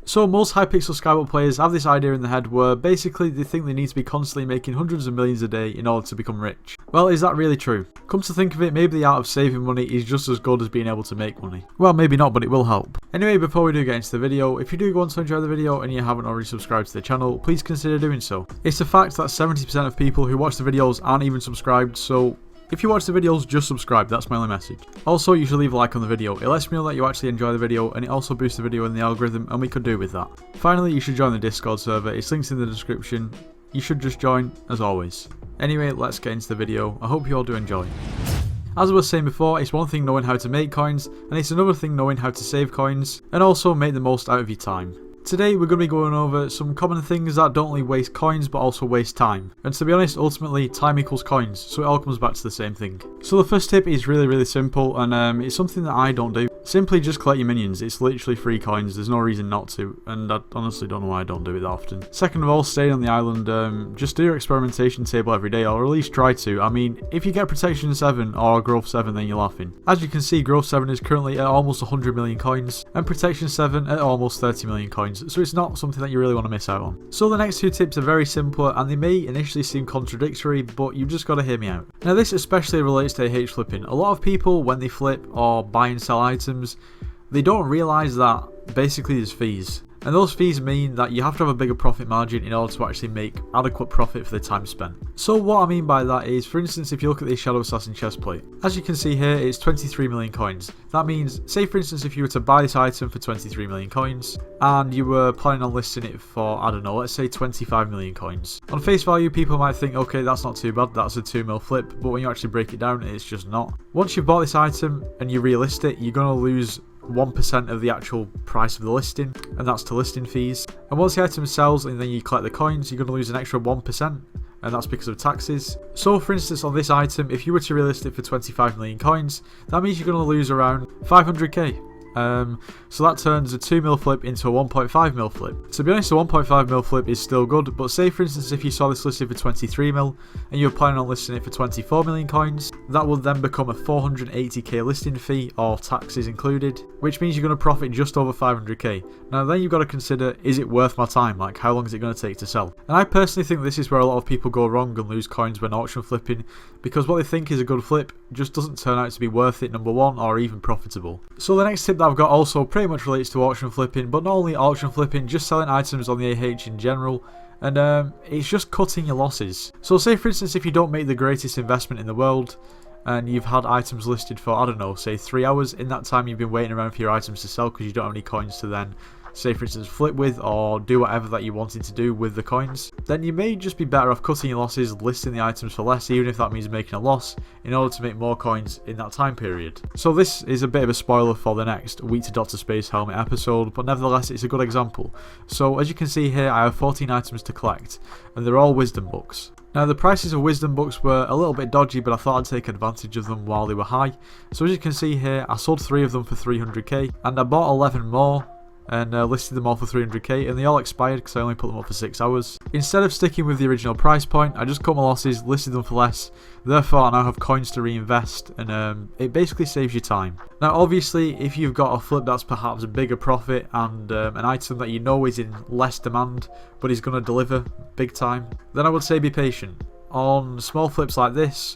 So most Hypixel Skyblock players have this idea in their head where basically they think they need to be constantly making hundreds of millions a day in order to become rich. Well, is that really true? Come to think of it, maybe the art of saving money is just as good as being able to make money. Well, maybe not, but it will help. Anyway, before we do get into the video, if you do want to enjoy the video and you haven't already subscribed to the channel, please consider doing so. It's a fact that 70% of people who watch the videos aren't even subscribed, so if you watch the videos, just subscribe, that's my only message. Also, you should leave a like on the video, it lets me know that you actually enjoy the video and it also boosts the video in the algorithm and we could do with that. Finally, you should join the Discord server, it's linked in the description. You should just join, as always. Anyway, let's get into the video, I hope you all do enjoy. As I was saying before, it's one thing knowing how to make coins, and it's another thing knowing how to save coins, and also make the most out of your time. Today we're going to be going over some common things that don't only waste coins but also waste time. And to be honest, ultimately time equals coins, so it all comes back to the same thing. So the first tip is really simple, and it's something that I don't do. Simply just collect your minions, it's literally free coins, there's no reason not to, and I honestly don't know why I don't do it that often. Second of all, staying on the island, just do your experimentation table every day, or at least try to. I mean, if you get protection 7 or growth 7 then you're laughing. As you can see, growth 7 is currently at almost 100 million coins, and protection 7 at almost 30 million coins, so it's not something that you really want to miss out on. So the next two tips are very simple, and they may initially seem contradictory, but you've just got to hear me out. Now this especially relates to AH flipping. A lot of people, when they flip or buy and sell items, they don't realise that basically there's fees. And those fees mean that you have to have a bigger profit margin in order to actually make adequate profit for the time spent. So what I mean by that is, for instance, if you look at the Shadow Assassin chestplate, as you can see here, it's 23 million coins. That means, say for instance, if you were to buy this item for 23 million coins, and you were planning on listing it for, I don't know, let's say 25 million coins. On face value, people might think, okay, that's not too bad, that's a 2 mil flip, but when you actually break it down, it's just not. Once you've bought this item and you relist it, you're going to lose 1% of the actual price of the listing, and that's to listing fees. And once the item sells and then you collect the coins, you're going to lose an extra 1%, and that's because of taxes. So for instance, on this item, if you were to relist it for 25 million coins, that means you're going to lose around 500k. So that turns a 2 mil flip into a 1.5 mil flip. To be honest, a 1.5 mil flip is still good, but say for instance if you saw this listed for 23 mil and you were planning on listing it for 24 million coins, that would then become a 480k listing fee, or taxes included, which means you're going to profit just over 500k. Now then you've got to consider, is it worth my time? Like, how long is it going to take to sell? And I personally think this is where a lot of people go wrong and lose coins when auction flipping, because what they think is a good flip just doesn't turn out to be worth it, number one, or even profitable. So the next tip that I've got also pretty much relates to auction flipping, but not only auction flipping, just selling items on the AH in general, and it's just cutting your losses. So say for instance if you don't make the greatest investment in the world, and you've had items listed for, I don't know, say 3 hours, in that time you've been waiting around for your items to sell because you don't have any coins to then, say for instance, flip with or do whatever that you wanted to do with the coins, then you may just be better off cutting your losses, listing the items for less, even if that means making a loss, in order to make more coins in that time period. So this is a bit of a spoiler for the next Week to Dr. Space Helmet episode, but nevertheless it's a good example. So as you can see here, I have 14 items to collect, and they're all wisdom books. Now the prices of wisdom books were a little bit dodgy, but I thought I'd take advantage of them while they were high. So as you can see here, I sold 3 of them for 300k, and I bought 11 more and listed them all for 300k, and they all expired because I only put them up for 6 hours. Instead of sticking with the original price point, I just cut my losses, listed them for less, therefore I now have coins to reinvest, and it basically saves you time. Now obviously if you've got a flip that's perhaps a bigger profit and an item that you know is in less demand but is going to deliver big time, then I would say be patient. On small flips like this,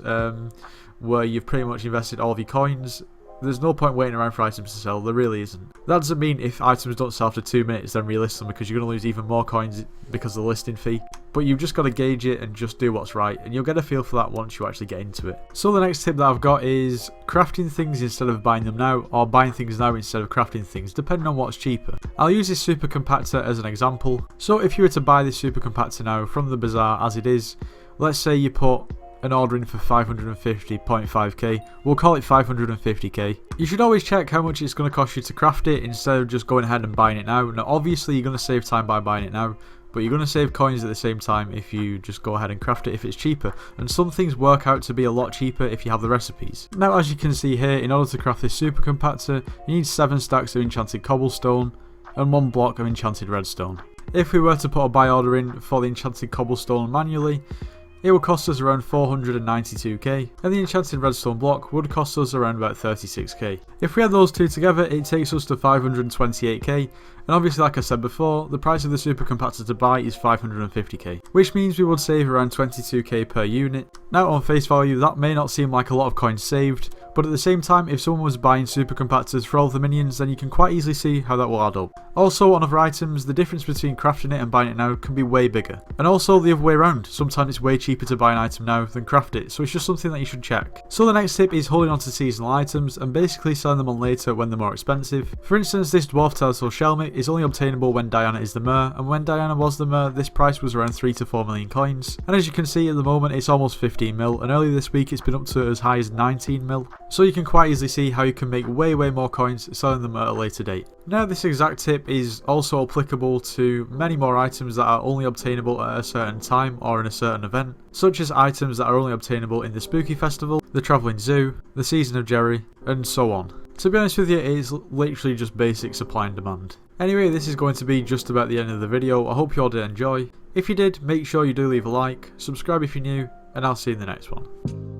where you've pretty much invested all of your coins, there's no point waiting around for items to sell, there really isn't. That doesn't mean if items don't sell after 2 minutes then relist them, because you're going to lose even more coins because of the listing fee. But you've just got to gauge it and just do what's right, and you'll get a feel for that once you actually get into it. So the next tip that I've got is crafting things instead of buying them now, or buying things now instead of crafting things, depending on what's cheaper. I'll use this super compactor as an example. So if you were to buy this super compactor now from the bazaar as it is, let's say you put an order in for 550.5k, we'll call it 550k. You should always check how much it's going to cost you to craft it instead of just going ahead and buying it now. Now obviously you're going to save time by buying it now, but you're going to save coins at the same time if you just go ahead and craft it if it's cheaper, and some things work out to be a lot cheaper if you have the recipes. Now as you can see here, in order to craft this super compactor, you need 7 stacks of enchanted cobblestone and 1 block of enchanted redstone. If we were to put a buy order in for the enchanted cobblestone manually, it would cost us around 492k, and the enchanted redstone block would cost us around about 36k. If we add those two together, it takes us to 528k, And obviously, like I said before, the price of the super compactor to buy is 550k, which means we would save around 22k per unit. Now on face value, that may not seem like a lot of coins saved, but at the same time, if someone was buying super compactors for all of the minions, then you can quite easily see how that will add up. Also, on other items, the difference between crafting it and buying it now can be way bigger. And also the other way around, sometimes it's way cheaper to buy an item now than craft it, so it's just something that you should check. So the next tip is holding on to seasonal items and basically selling them on later when they're more expensive. For instance, this dwarf Telesol Shelmet is only obtainable when Diana is the Mer, and when Diana was the Mer, this price was around 3 to 4 million coins. And as you can see at the moment, it's almost 15 mil, and earlier this week it's been up to as high as 19 mil. So you can quite easily see how you can make way more coins selling them at a later date. Now this exact tip is also applicable to many more items that are only obtainable at a certain time or in a certain event, such as items that are only obtainable in the Spooky Festival, the Travelling Zoo, the Season of Jerry, and so on. To be honest with you, it is literally just basic supply and demand. Anyway, this is going to be just about the end of the video. I hope you all did enjoy. If you did, make sure you do leave a like, subscribe if you're new, and I'll see you in the next one.